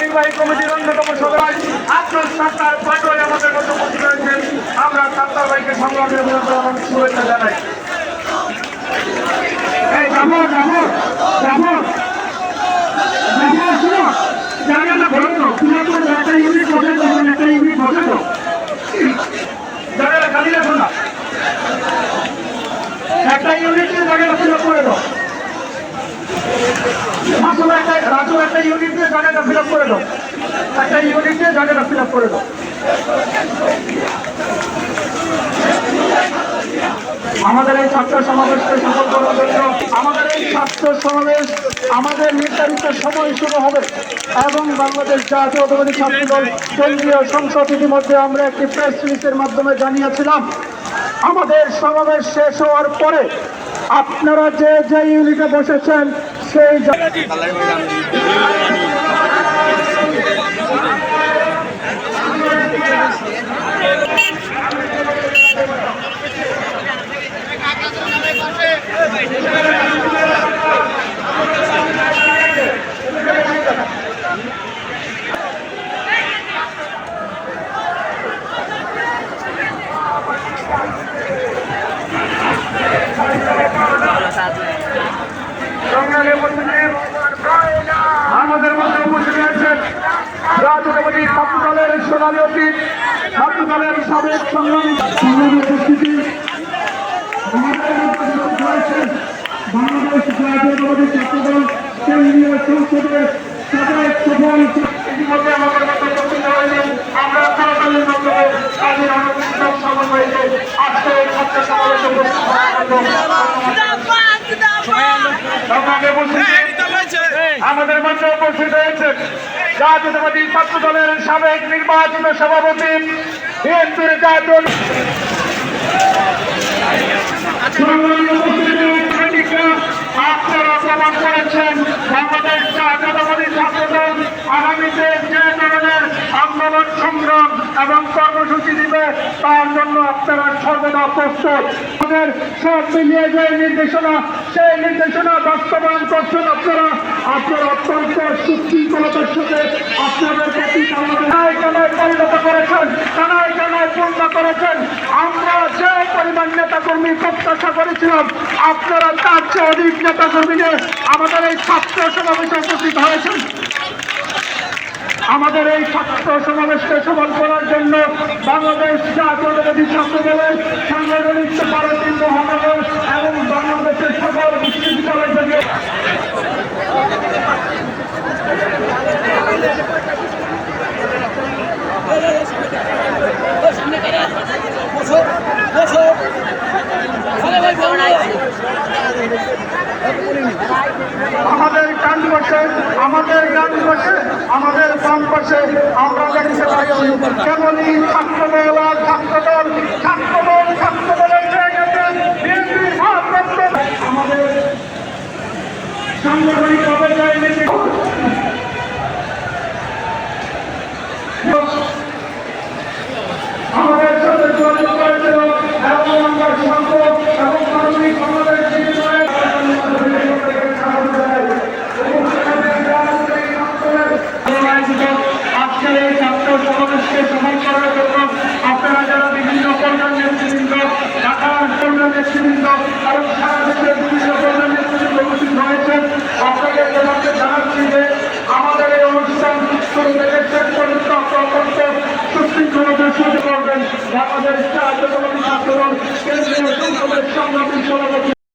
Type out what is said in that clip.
নির্বাহী কমিটির অন্যতম সদস্য আফরোজ সরকার পাটোয়ারি আমাদের মধ্যে উপস্থিত হয়েছেন। আমরা সরকার ভাইকে সংগ্রামের শুভেচ্ছা জানাই। জায়গাটা খালি রাখো না, একটা ইউনিটের জায়গাটা ফিল আপ করে দাও। রাজু একটা ইউনিট দিয়ে জায়গাটা ফিল আপ করে দাও, একটা ইউনিট দিয়ে জায়গাটা ফিল আপ করে দাও। আমাদের এই ছাত্র সমাবেশকে সফল করার জন্য আমাদের এই ছাত্র সমাবেশ আমাদের নির্ধারিত সময় শুরু হবে এবং বাংলাদেশ জাতীয়তাবাদী ছাত্রদল কেন্দ্রীয় সংসদ ইতিমধ্যে আমরা একটি প্রেস রিলিজের মাধ্যমে জানিয়েছিলাম আমাদের সমাবেশ শেষ হওয়ার পরে আপনারা যে যে ইউনিটে বসেছেন সেই আমাদের মধ্যে উপস্থিত হয়েছেন জাতীয়তাবাদী ছাত্র দলের সোনালী অতীত ছাত্র দলের সাবেক সংগ্রামী উপস্থিতি বাংলাদেশ জাতীয়তাবাদী ছাত্র দল কেন্দ্রীয় সংসদের সাবেক সফল ইতিমধ্যে আমাদের মধ্যে উপস্থিত হয়েছেন। আমরা সরকারের মাধ্যমে কাজের অনুষ্ঠিত সমন্বয়কে আজকে ছাত্র সমাবেশে আমাদের মধ্যে উপস্থিত হয়েছে জাতীয়তাবাদী ছাত্র দলের সাবেক নির্বাচিত সভাপতি বিএনপির জাতীয় আপনারা প্রমাণ করেছেন বাংলাদেশ জাতীয়তাবাদী ছাত্র দল আগামীতে যে ধরনের আন্দোলন সংগ্রাম এবং কর্মসূচি দিবে তার জন্য আপনারা সর্বদা প্রস্তুত। আমাদের সব মিলিয়ে যে নির্দেশনা সেই নির্দেশনা বাস্তবায়ন করছেন আপনারা অত্যন্ত সুশৃঙ্খলতার সাথে আপনাদের প্রতি কানায় পরিণত করেছেন, কানায় পূর্ণ করেছেন। আমরা যে পরিমাণ নেতাকর্মী প্রত্যাশা করেছিলাম আপনারা তার চেয়ে অধিক নেতাকর্মী নিয়ে আমাদের এই ছাত্র সমাবেশে উপস্থিত হয়েছেন। আমাদের এই ছাত্র সমাবেশকে সফল করার জন্য বাংলাদেশ জাতীয়তাবাদী ছাত্র দলের সাংগঠনিক ভারতীয় মহানগর এবং বাংলাদেশের সকল বিশ্ববিদ্যালয় থেকে আমাদের ডান পাশে আমাদের বাম পাশে আমরা দেখতে পাচ্ছি কেবলই ছাত্রদল আর ছাত্রদলের জায়গাতে বিএনপির ভারপ্রাপ্ত আমাদের সাংগঠনিক পর্যায়ে আমাদের সাথে যোগাযোগ করেছিল এবং আমরা সম্ভব এবং মানবিক আমাদের আজকের এই ছাত্র সমাবেশকে সফল করার জন্য আপনারা যারা বিভিন্ন পর্যায়ের নেতৃবৃন্দ ঢাকার পর্যায়ের নেতৃবৃন্দ এবং সারা দেশের বিভিন্ন পর্যায়ের নেতৃবৃন্দ উপস্থিত হয়েছেন আপনাদের তোমাকে জানাচ্ছি যে আমাদের এই অনুষ্ঠান শুরু থেকে শেষ পর্যন্ত অত্যন্ত সুশৃঙ্খলতার সাথে করবেন বাংলাদেশ